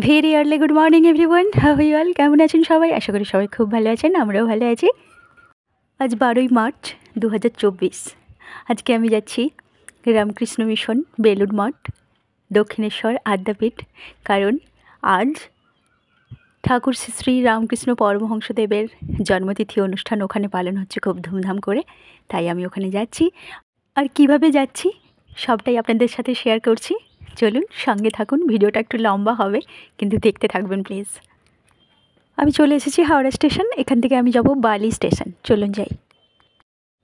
Very early good morning everyone, how are you all? কেমন আছেন সবাই? আশা করি সবাই খুব ভালো আছেন, আমরাও ভালো আছি। আজ 12ই মার্চ 2024। আজকে আমি যাচ্ছি রামকৃষ্ণ মিশন বেলুড় মঠ, দক্ষিণেশ্বর আদ্যাপীঠ। কারণ আজ ঠাকুর শ্রী শ্রী রামকৃষ্ণ পরমহংসদেবের জন্মতিথি অনুষ্ঠান ওখানে পালন হচ্ছে খুব ধুমধাম করে, তাই আমি ওখানে যাচ্ছি। আর কিভাবে যাচ্ছি সবটাই আপনাদের সাথে শেয়ার করছি। চলুন সঙ্গে থাকুন, ভিডিওটা একটু লম্বা হবে কিন্তু দেখতে থাকবেন প্লিজ। আমি চলে এসেছি হাওড়া স্টেশন, এখান থেকে আমি যাব বালি স্টেশন। চলুন যাই।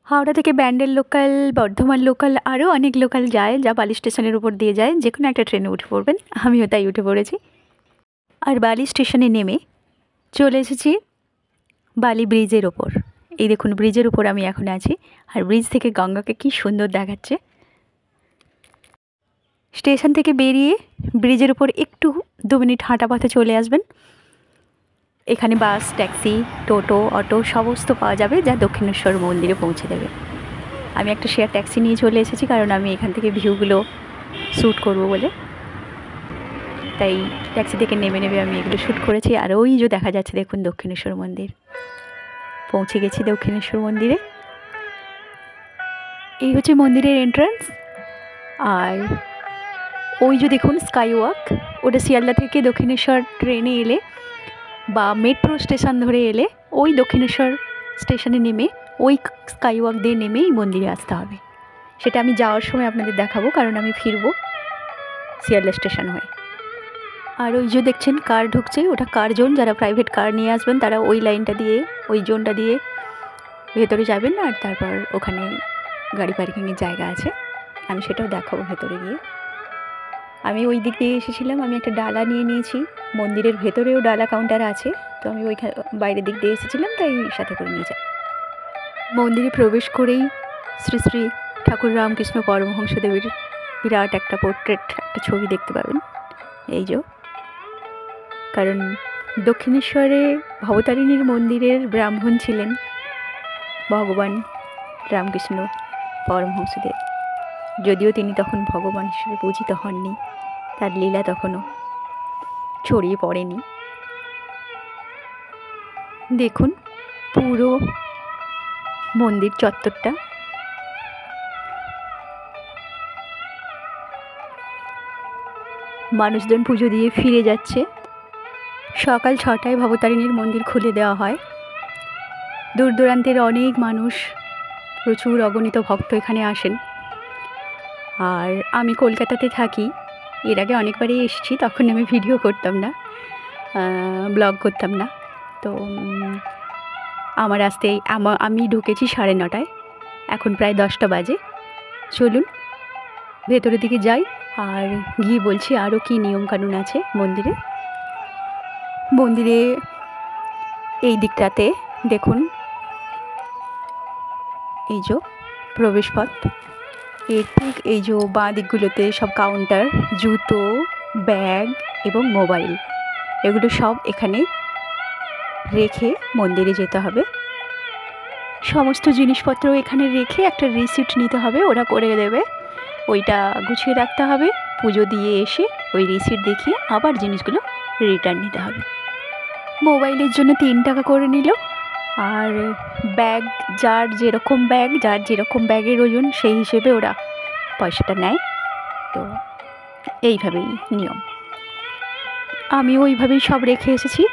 হাওড়া থেকে ব্যান্ডেল লোকাল, বর্ধমান লোকাল, আরও অনেক লোকাল যায় যা বালি স্টেশনের উপর দিয়ে যায়। যে কোনো একটা ট্রেনে উঠে পড়বেন, আমিও তাই উঠে পড়েছি। আর বালি স্টেশনে নেমে চলে এসেছি বালি ব্রিজের ওপর। এই দেখুন ব্রিজের উপর আমি এখন আছি, আর ব্রিজ থেকে গঙ্গাকে কি সুন্দর দেখাচ্ছে। স্টেশন থেকে বেরিয়ে ব্রিজের উপর একটু 2 মিনিট হাঁটা পথে চলে আসবেন। এখানে বাস, ট্যাক্সি, টোটো, অটো সমস্ত পাওয়া যাবে যা দক্ষিণেশ্বর মন্দিরে পৌঁছে দেবে। আমি একটা শেয়ার ট্যাক্সি নিয়ে চলে এসেছি, কারণ আমি এখান থেকে ভিউগুলো শ্যুট করব বলে, তাই ট্যাক্সি থেকে নেমে নেমে আমি এগুলো শ্যুট করেছি। আর ওই যে দেখা যাচ্ছে দেখুন দক্ষিণেশ্বর মন্দির। পৌঁছে গেছি দক্ষিণেশ্বর মন্দিরে। এই হচ্ছে মন্দিরের এন্ট্রান্স। আর ওই যে দেখুন স্কাই ওয়াক, ওটা শিয়ালদা থেকে দক্ষিণেশ্বর ট্রেনে এলে বা মেট্রো স্টেশন ধরে এলে ওই দক্ষিণেশ্বর স্টেশনে নেমে ওই স্কাই ওয়াক দিয়ে নেমেই মন্দিরে আসতে হবে। সেটা আমি যাওয়ার সময় আপনাদের দেখাবো, কারণ আমি ফিরবো শিয়ালদা স্টেশন হয়ে। আর ওই যে দেখছেন কার ঢুকছে, ওটা কার জোন। যারা প্রাইভেট কার নিয়ে আসবেন তারা ওই লাইনটা দিয়ে, ওই জোনটা দিয়ে ভেতরে যাবেন। আর তারপর ওখানে গাড়ি পার্কিংয়ের জায়গা আছে, আমি সেটাও দেখাবো ভেতরে গিয়ে। আমি ওই দিক দিয়ে এসেছিলাম, আমি একটা ডালা নিয়ে নিয়েছি। মন্দিরের ভেতরেও ডালা কাউন্টার আছে, তো আমি ওইখানে বাইরের দিক দিয়ে এসেছিলাম, তাই সাথে করে নিয়ে যাই। মন্দিরে প্রবেশ করেই শ্রী শ্রী ঠাকুর রামকৃষ্ণ পরমহংসদেবের বিরাট একটা পোর্ট্রেট, একটা ছবি দেখতে পাবেন। এই যে, কারণ দক্ষিণেশ্বরে ভবতারিণীর মন্দিরের ব্রাহ্মণ ছিলেন ভগবান রামকৃষ্ণ পরমহংসদেব। যদিও তিনি তখন ভগবান হিসেবে পূজিত হননি, তার লীলা তখনও ছড়িয়ে পড়েনি। দেখুন পুরো মন্দির চত্বরটা। মানুষজন পুজো দিয়ে ফিরে যাচ্ছে। সকাল 6টায় ভবতারিণীর মন্দির খুলে দেওয়া হয়। দূর দূরান্তের অনেক মানুষ, প্রচুর অগণিত ভক্ত এখানে আসেন। আর আমি কলকাতাতে থাকি, এর আগে অনেকবারই এসেছি, তখন আমি ভিডিও করতাম না, ব্লগ করতাম না। তো আমার আসতেই আমি ঢুকেছি 9:30, এখন প্রায় 10টা বাজে। চলুন ভেতরের দিকে যাই আর গিয়ে বলছি আরও কী নিয়মকানুন আছে মন্দিরে। মন্দিরে এই দিকটাতে দেখুন, এই যে প্রবেশপথ, এর ঠিক এই যে বাঁ দিকগুলোতে সব কাউন্টার, জুতো, ব্যাগ এবং মোবাইল, এগুলো সব এখানে রেখে মন্দিরে যেতে হবে। সমস্ত জিনিসপত্র এখানে রেখে একটা রিসিপ্ট নিতে হবে, ওরা করে দেবে। ওইটা গুছিয়ে রাখতে হবে। পুজো দিয়ে এসে ওই রিসিপ্ট দেখিয়ে আবার জিনিসগুলো রিটার্ন নিতে হবে। মোবাইলের জন্য 3 টাকা করে নিল। আর ব্যাগ, যার যেরকম ব্যাগের ওজন সেই হিসেবে ওরা পয়সাটা নেয়। তো এইভাবেই নিয়ম। আমি ওইভাবেই সব রেখে এসেছি।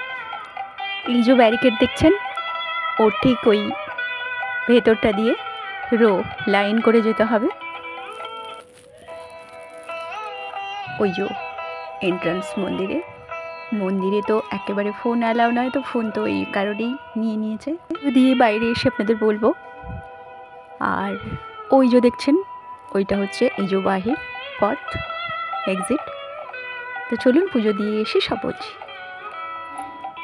এই যে ব্যারিকেড দেখছেন, ওর ঠিক ওই ভেতরটা দিয়ে লাইন করে যেতে হবে। ওই যে এন্ট্রান্স মন্দিরে তো একেবারে ফোন অ্যালাউ নয়, তো ফোন তো এই কারণেই নিয়ে নিয়েছে। দিয়ে বাইরে এসে আপনাদের বলবো। আর ওই যে দেখছেন, ওইটা হচ্ছে এই যে বাহির পথ, এক্সিট। তো চলুন পুজো দিয়ে এসে সব বলছি।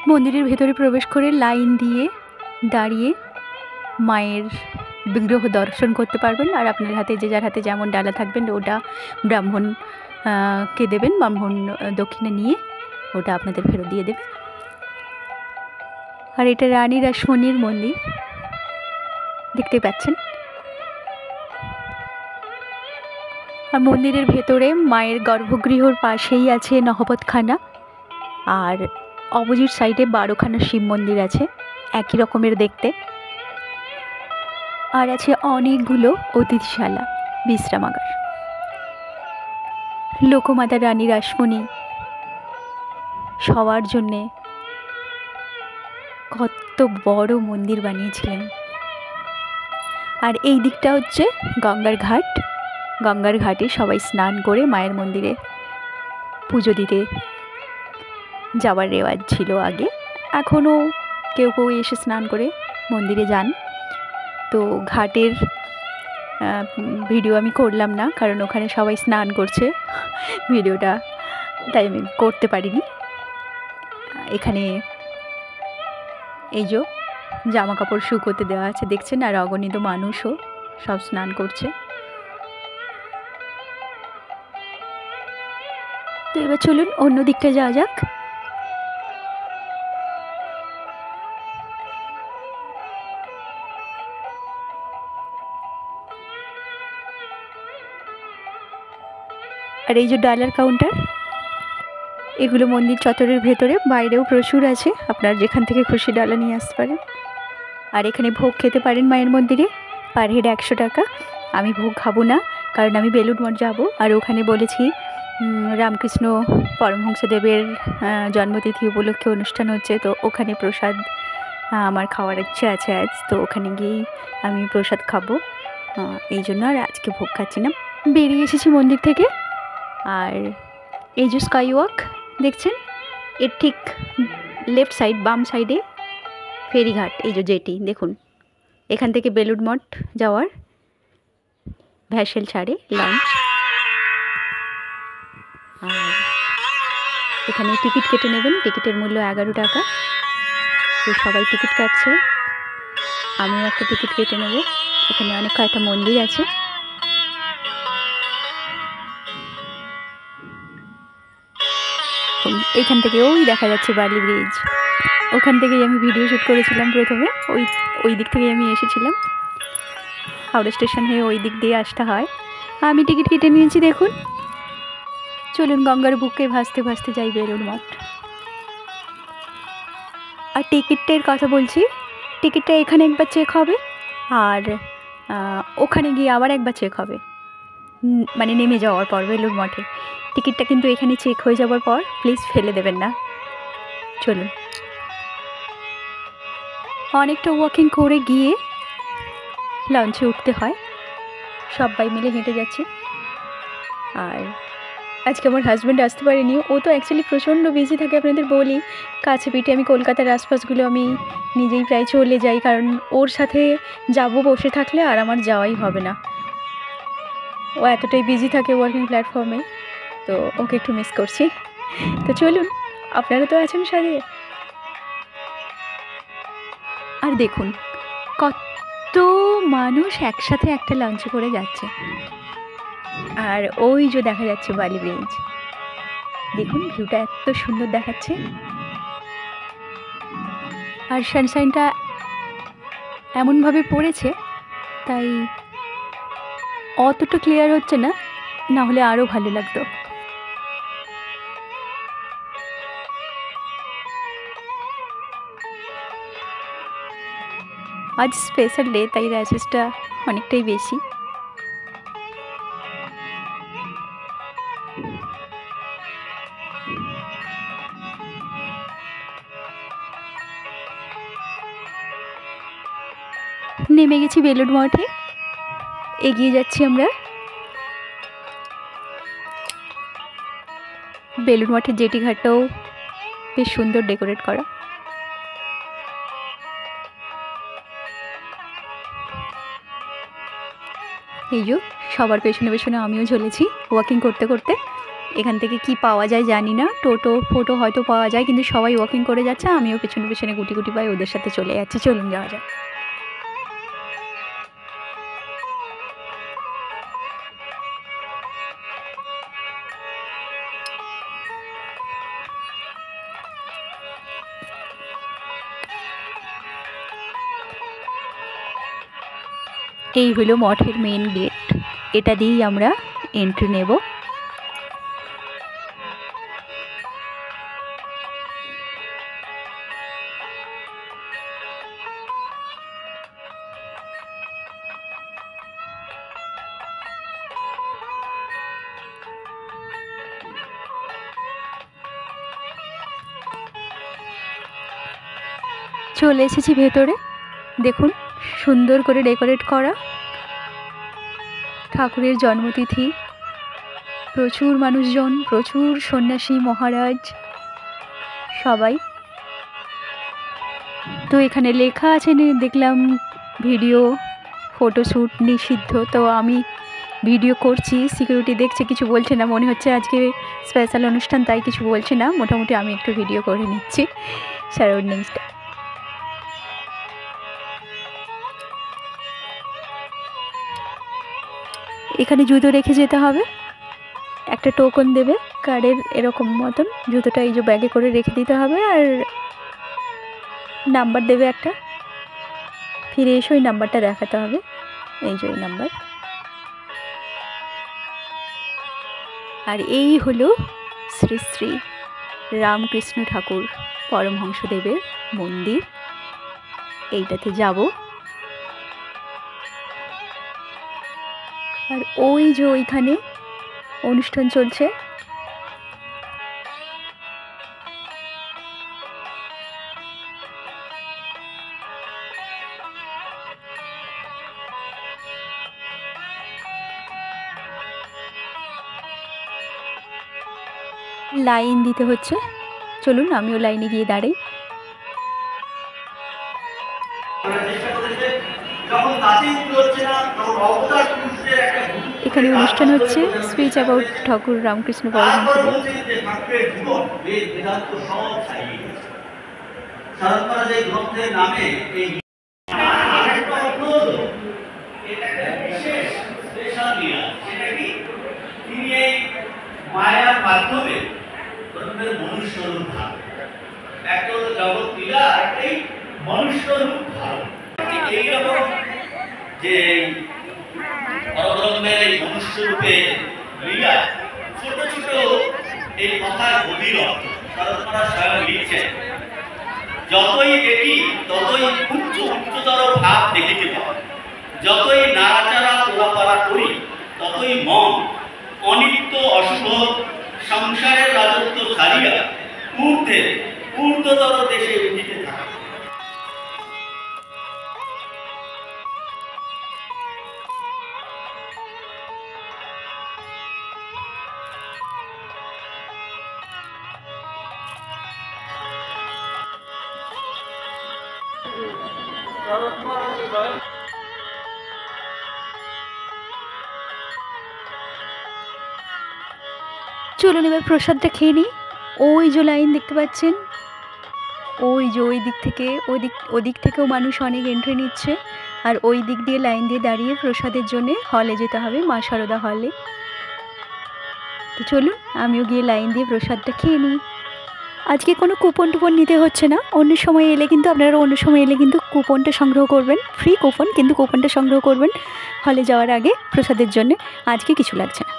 মন্দিরের ভেতরে প্রবেশ করে লাইন দিয়ে দাঁড়িয়ে মায়ের বিগ্রহ দর্শন করতে পারবেন। আর আপনার হাতে, যে যার হাতে যেমন ডালা থাকবেন, ওটা ব্রাহ্মণকে দেবেন। ব্রাহ্মণ দক্ষিণে নিয়ে ওটা আপনাদের ফেরত দিয়ে দেবে। আর এটা রানী রাসমণির মন্দির, দেখতে পাচ্ছেন। আর মন্দিরের ভেতরে মায়ের গর্ভগৃহর পাশেই আছে নহবতখানা। আর অপোজিট সাইডে 12খানা শিব মন্দির আছে, একই রকমের দেখতে। আর আছে অনেকগুলো অতিথিশালা, বিশ্রামাগার। লোকমাতা রানী রাসমণি সবার জন্যে কত বড় মন্দির বানিয়েছিলেন। আর এই দিকটা হচ্ছে গঙ্গার ঘাট। গঙ্গার ঘাটে সবাই স্নান করে মায়ের মন্দিরে পুজো দিতে যাওয়ার রেওয়াজ ছিল আগে, এখনও কেউ কেউ এসে স্নান করে মন্দিরে যান। তো ঘাটের ভিডিও আমি করলাম না, কারণ ওখানে সবাই স্নান করছে, ভিডিওটা তাই আমি করতে পারিনি। এখানে এই যে জামা কাপড় শুকোতে দেওয়া আছে দেখছেন, আর অগণিত মানুষও সব স্নান করছে। তো এবার চলুন অন্য দিকটা যাওয়া যাক। আর এই যে ডালার কাউন্টার, এগুলো মন্দির চত্বরের ভেতরে, বাইরেও প্রচুর আছে, আপনার যেখান থেকে খুশি ডালা নিয়ে আসতে পারেন। আর এখানে ভোগ খেতে পারেন মায়ের মন্দিরে, পার হেড 100 টাকা। আমি ভোগ খাবো না, কারণ আমি বেলুড় মঠ যাবো, আর ওখানে বলেছি রামকৃষ্ণ পরমহংসদেবের জন্মতিথি উপলক্ষে অনুষ্ঠান হচ্ছে, তো ওখানে প্রসাদ আমার খাওয়ার ইচ্ছে আছে আজ, তো ওখানে গিয়েই আমি প্রসাদ খাবো, এই জন্য আর আজকে ভোগ খাচ্ছি না। বেরিয়ে এসেছি মন্দির থেকে। আর এই যে স্কাই ওয়াক দেখছেন, এর ঠিক লেফট সাইড, বাম সাইডে ফেরিঘাট, এই যে জেটি দেখুন, এখান থেকে বেলুড় মঠ যাওয়ার ভ্যাসেল ছাড়ে লঞ্চ। আর এখানে টিকিট কেটে নেবেন, টিকিটের মূল্য 11 টাকা। তো সবাই টিকিট কাটছে, আমিও একটা টিকিট কেটে নেব। এখানে অনেক কয়েকটা মন্দির আছে। এইখান থেকে ওই দেখা যাচ্ছে বালি ব্রিজ, ওখান থেকেই আমি ভিডিও শ্যুট করেছিলাম প্রথমে, ওই দিক থেকেই আমি এসেছিলাম। হাওড়া স্টেশন হয়ে ওই দিক দিয়ে আসতে হয়। আমি টিকিট কেটে নিয়েছি দেখুন। চলুন গঙ্গার বুকে ভাসতে ভাসতে যাই বেলুড় মঠ। আর টিকিটের কথা বলছি, টিকিটটা এখানে একবার চেক হবে, আর ওখানে গিয়ে আবার একবার চেক হবে, মানে নেমে যাওয়ার পর বেলুড় মঠে। টিকিটটা কিন্তু এখানে চেক হয়ে যাওয়ার পর প্লিজ ফেলে দেবেন না। চলুন, অনেকটা ওয়াকিং করে গিয়ে লঞ্চে উঠতে হয়, সবাই মিলে হেঁটে যাচ্ছি। আর আজকে আমার হাজব্যান্ড আসতে পারেনি, ও তো অ্যাকচুয়ালি প্রচণ্ড বিজি থাকে, আপনাদের বলি কাছে পিঠে আমি কলকাতার আশপাশগুলো আমি নিজেই প্রায় চলে যাই, কারণ ওর সাথে যাব বসে থাকলে আর আমার যাওয়াই হবে না, ও এতটাই বিজি থাকে ওয়ার্কিং প্ল্যাটফর্মে, তো ওকে একটু মিস করছি। তো চলুন, আপনারা তো আছেন সাথে। আর দেখুন কত মানুষ একসাথে একটা লঞ্চে করে যাচ্ছে। আর ওই যে দেখা যাচ্ছে বালি ব্রিজ, দেখুন ভিউটা এত সুন্দর দেখাচ্ছে। আর সানশাইনটা এমনভাবে পড়েছে তাই অতটা ক্লিয়ার হচ্ছে না, না হলে আরও ভালো লাগতো। আজ স্পেশাল ডে, তাই র্যাশেসটা অনেকটাই বেশি। নেমে গেছি বেলুড় মঠে, এগিয়ে যাচ্ছি আমরা। বেলুড় মঠের জেটি ঘাটটাও বেশ সুন্দর ডেকোরেট করা। এই যে সবার পেছনে পেছনে আমিও চলেছি ওয়াকিং করতে করতে। এখান থেকে কি পাওয়া যায় জানি না, টোটো ফোটো হয়তো পাওয়া যায়, কিন্তু সবাই ওয়াকিং করে যাচ্ছে, আমিও পেছনে পেছনে গুটি গুটি পাই ওদের সাথে চলে যাচ্ছি। চলুন যাওয়া যাক। এই হলো মঠের মেন গেট, এটা দিয়েই আমরা এন্ট্রি নেব। চলে এসেছি ভেতরে। দেখুন সুন্দর করে ডেকোরেট করা, ঠাকুরের জন্মতিথি, প্রচুর মানুষজন, প্রচুর সন্ন্যাসী মহারাজ সবাই। তো এখানে লেখা আছে, দেখলাম ভিডিও ফটোশ্যুট নিষিদ্ধ। তো আমি ভিডিও করছি, সিকিউরিটি দেখছে, কিছু বলছে না, মনে হচ্ছে আজকে স্পেশাল অনুষ্ঠান তাই কিছু বলছে না। মোটামুটি আমি একটু ভিডিও করে নিচ্ছি সারাউন্ডিংসটা। এখানে জুতো রেখে যেতে হবে, একটা টোকন দেবে কার্ডের এরকম মতন, জুতোটা এই যে ব্যাগে করে রেখে দিতে হবে, আর নাম্বার দেবে একটা, ফিরে এসে ওই নাম্বারটা দেখাতে হবে, এই যে ওই নাম্বার। আর এই হলো শ্রী শ্রী রামকৃষ্ণ ঠাকুর পরমহংসদেবের মন্দির, এইটাতে যাব। আর ওই যে ওইখানে অনুষ্ঠান চলছে, লাইন দিতে হচ্ছে। চলুন আমিও লাইনে গিয়ে দাঁড়াই। এখানে অনুষ্ঠান হচ্ছে, স্পিচ অ্যাবাউট ঠাকুর রামকৃষ্ণ পরমহংসদেব। মায়ার মাধ্যমে মনুষ্য রূপ ধারণ, একটা জগৎ লীলা, একটাই মনুষ্য রূপ ধারণ। এইরকম যে পরব্রহ্মের এই মনুষ্য রূপে লীলা, ছোট ছোট এই কথার গভীর অর্থ শরৎচন্দ্র স্বয়ং লিখছেন। যতই দেখি ততই উচ্চতর ভাব দেখিতে পাই, যতই নাড়াচাড়া তোলাপাড়া করি ততই মন অনিত্য অশুভ সংসারের রাজত্ব ছাড়িয়া ঊর্ধ্বতর দেশে উঠিতে থাকে। চলুন এবার প্রসাদটা খেয়ে নিই। ওই যে লাইন দেখতে পাচ্ছেন, ওই যে ওই দিক থেকেও মানুষ অনেক এন্ট্রি নিচ্ছে, আর ওই দিক দিয়ে লাইন দিয়ে দাঁড়িয়ে প্রসাদের জন্য হলে যেতে হবে, মা সারদা হলে। তো চলুন আমিও গিয়ে লাইন দিয়ে প্রসাদটা খেয়ে নিই। আজকে কোনো কুপন টুপন নিতে হচ্ছে না, অন্য সময় এলে কিন্তু আপনারা অন্য সময় এলে কিন্তু কুপনটা সংগ্রহ করবেন, ফ্রি কুপন, কিন্তু কুপনটা সংগ্রহ করবেন হলে যাওয়ার আগে প্রসাদের জন্য। আজকে কিছু লাগছে না।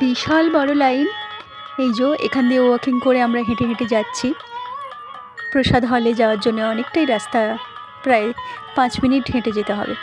বিশাল বড় লাইন, এই যে এখান দিয়ে ওয়াকিং করে আমরা হেঁটে হেঁটে যাচ্ছি প্রসাদ হলে যাওয়ার জন্য। অনেকটাই রাস্তা, প্রায় 5 মিনিট হেঁটে যেতে হবে।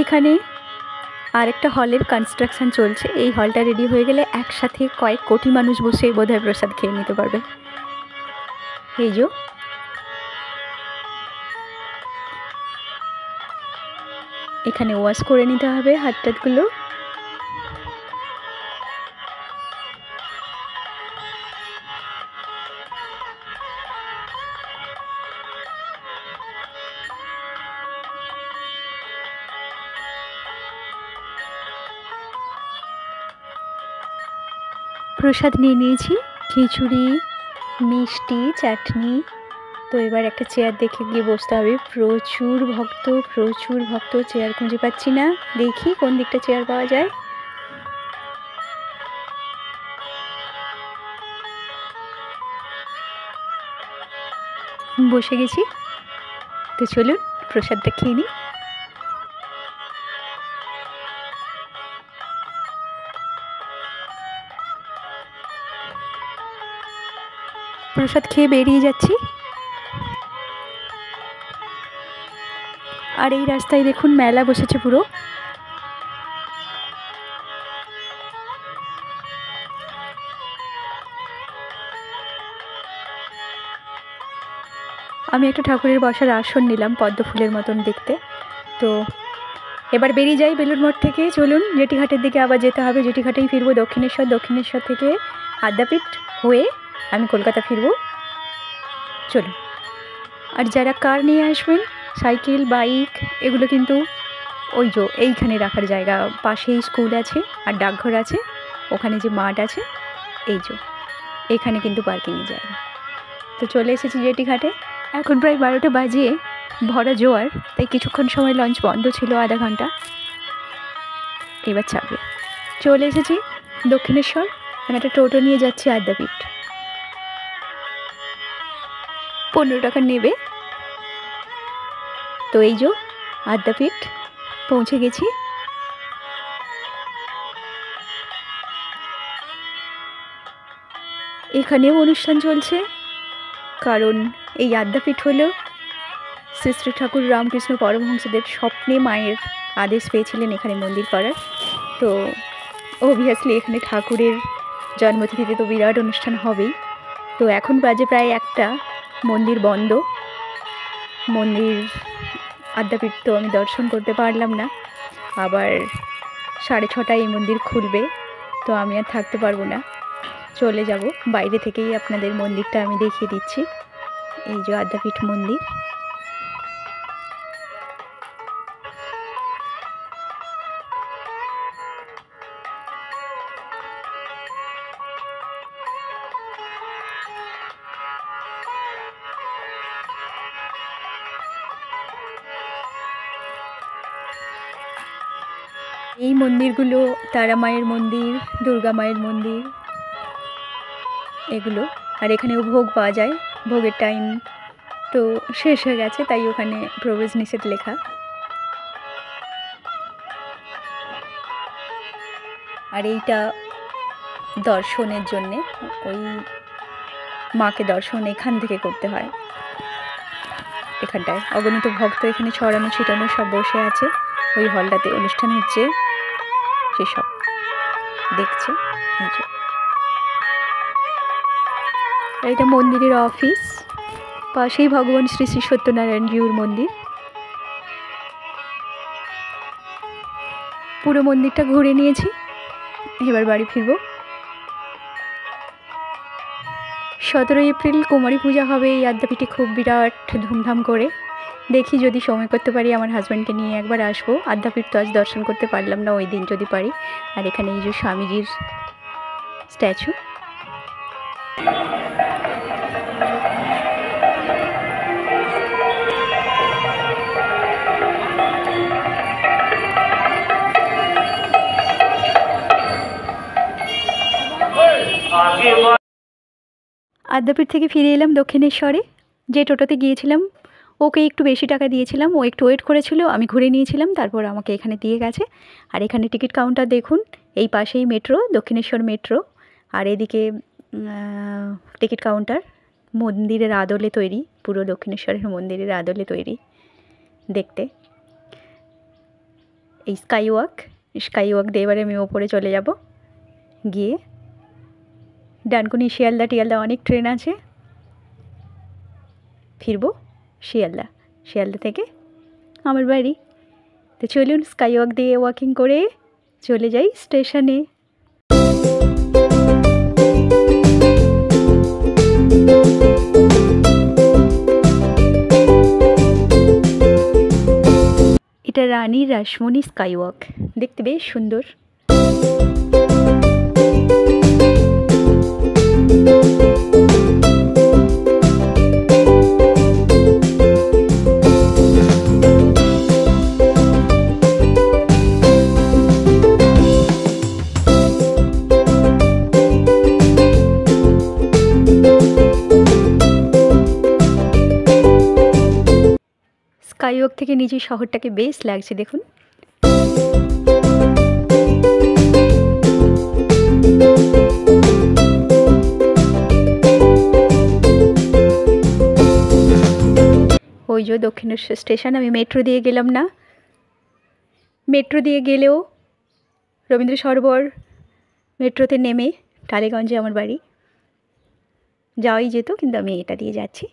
এখানে আরেকটা হলের কনস্ট্রাকশন চলছে, এই হলটা রেডি হয়ে গেলে একসাথে কয়েক কোটি মানুষ বসে বোধহয় প্রসাদ খেয়ে নিতে পারবে। এই যে এখানে ওয়াশ করে নিতে হবে হাত টাতগুলো। প্রসাদ নিয়ে নিয়েছি, খিচুড়ি, মিষ্টি, চাটনি। তো এবার একটা চেয়ার দেখে গিয়ে বসতে হবে। প্রচুর ভক্ত, চেয়ার খুঁজে পাচ্ছি না, দেখি কোন দিকটা চেয়ার পাওয়া যায়। বসে গেছি, তো চলুন প্রসাদটা খেয়ে নিই। প্রসাদ খেয়ে বেরিয়ে যাচ্ছি। আর এই রাস্তায় দেখুন মেলা বসেছে পুরো। আমি একটা ঠাকুরের বসার আসন নিলাম, পদ্ম ফুলের মতন দেখতে। তো এবার বেরিয়ে যাই বেলুড় মঠ থেকে। চলুন জেটিঘাটের দিকে আবার যেতে হবে, জেটিঘাটেই ফিরবো দক্ষিণেশ্বর থেকে আদ্যাপীঠ হয়ে আমি কলকাতা ফিরবো। চলুন। আর যারা কার নিয়ে আসবেন, সাইকেল, বাইক, এগুলো কিন্তু ওই যে এইখানে রাখার জায়গা, পাশেই স্কুল আছে আর ডাকঘর আছে, ওখানে যে মাঠ আছে এই যে এখানে কিন্তু পার্কিংয়ের জায়গা। তো চলে এসেছি জেটিঘাটে। এখন প্রায় 12টা বাজে, ভরা জোয়ার, তাই কিছুক্ষণ সময় লঞ্চ বন্ধ ছিল, আধা ঘন্টা। এবার চাপবে। চলে এসেছি দক্ষিণেশ্বর। আমি একটা টোটো নিয়ে যাচ্ছি আদ্যাপীঠ। 15 টাকা নেবে। তো এই যে আদ্যাপীঠ পৌঁছে গেছি। এখানেও অনুষ্ঠান চলছে, কারণ এই আদ্যাপীঠ হলো শ্রী শ্রী ঠাকুর রামকৃষ্ণ পরমহংসদেব স্বপ্নে মায়ের আদেশ পেয়েছিলেন এখানে মন্দির করার। তো অবভিয়াসলি এখানে ঠাকুরের জন্মতিথিতে তো বিরাট অনুষ্ঠান হবেই। তো এখন বাজে প্রায় 1টা, মন্দির বন্ধ। মন্দির আদ্যাপীঠ তো আমি দর্শন করতে পারলাম না। আবার 6:30টায় এই মন্দির খুলবে, তো আমি আর থাকতে পারবো না, চলে যাব। বাইরে থেকেই আপনাদের মন্দিরটা আমি দেখিয়ে দিচ্ছি। এই যে আদ্যাপীঠ মন্দির। এই মন্দিরগুলো তারা মায়ের মন্দির, দুর্গা মায়ের মন্দির এগুলো। আর এখানেও ভোগ পাওয়া যায়, ভোগের টাইম তো শেষ হয়ে গেছে, তাই ওখানে প্রবেশ নিষেধ লেখা। আর এইটা দর্শনের জন্যে, ওই মাকে দর্শন এখান থেকে করতে হয়। এখানটায় অগণিত ভক্ত এখানে ছড়ানো ছিটানো সব বসে আছে। ওই হলটাতে অনুষ্ঠান হচ্ছে, সেসব দেখছে। এটা মন্দিরের অফিস, পাশেই ভগবান শ্রী শ্রী সত্যনারায়ণ জিউর মন্দির। পুরো মন্দিরটা ঘুরে নিয়েছি, এবার বাড়ি ফিরব। 17 এপ্রিল কুমারী পূজা হবে এই আদ্যাপীঠে, খুব বিরাট ধুমধাম করে। দেখি যদি সময় করতে পারি আমার হাজব্যান্ডকে নিয়ে একবার আসবো। আদ্যাপীঠ তো আজ দর্শন করতে পারলাম না, ওই দিন যদি পারি। আর এখানে এই যে স্বামীজির স্ট্যাচু। আদ্যাপীঠ থেকে ফিরে এলাম দক্ষিণেশ্বরে। যে টোটোতে গিয়েছিলাম ওকে একটু বেশি টাকা দিয়েছিলাম, ও একটু ওয়েট করেছিল, আমি ঘুরে নিয়েছিলাম, তারপর আমাকে এখানে দিয়ে গেছে। আর এখানে টিকিট কাউন্টার দেখুন, এই পাশেই মেট্রো, দক্ষিণেশ্বর মেট্রো। আর এদিকে টিকিট কাউন্টার মন্দিরের আদলে তৈরি, পুরো দক্ষিণেশ্বরের মন্দিরের আদলে তৈরি দেখতে। এই স্কাই ওয়াক দিয়ে এবারে আমি ওপরে চলে যাব। গিয়ে ডানকুনি, শিয়ালদা অনেক ট্রেন আছে, ফিরবো শিয়ালদা থেকে আমার বাড়ি। তো চলুন স্কাই ওয়াক দিয়ে ওয়াকিং করে চলে যাই স্টেশনে। এটা রানী রাসমণি স্কাই ওয়াক, দেখতে বেশ সুন্দর। থেকে নিজের শহরটাকে বেশ লাগছে দেখুন। ওই যে দক্ষিণেশ্বর স্টেশন। আমি মেট্রো দিয়ে গেলাম না, মেট্রো দিয়ে গেলেও রবীন্দ্র সরোবর মেট্রোতে নেমে টালিগঞ্জে আমার বাড়ি যাওয়াই যেত, কিন্তু আমি এটা দিয়ে যাচ্ছি।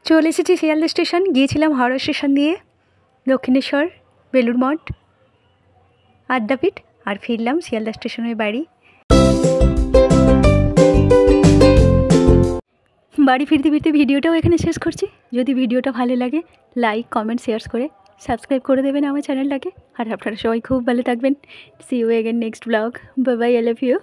চলে এসেছি শিয়ালদা স্টেশন। গিয়েছিলাম হাওড়া স্টেশন দিয়ে দক্ষিণেশ্বর, বেলুড় মঠ, আদ্যাপীঠ, আর ফিরলাম শিয়ালদা স্টেশনের বাড়ি। বাড়ি ফিরতে ফিরতে ভিডিওটাও এখানে শেষ করছি। যদি ভিডিওটা ভালো লাগে লাইক, কমেন্ট, শেয়ার করে সাবস্ক্রাইব করে দেবেন আমার চ্যানেলটাকে। আর আপনারা সবাই খুব ভালো থাকবেন। See you again next blog. Bye bye, I love you.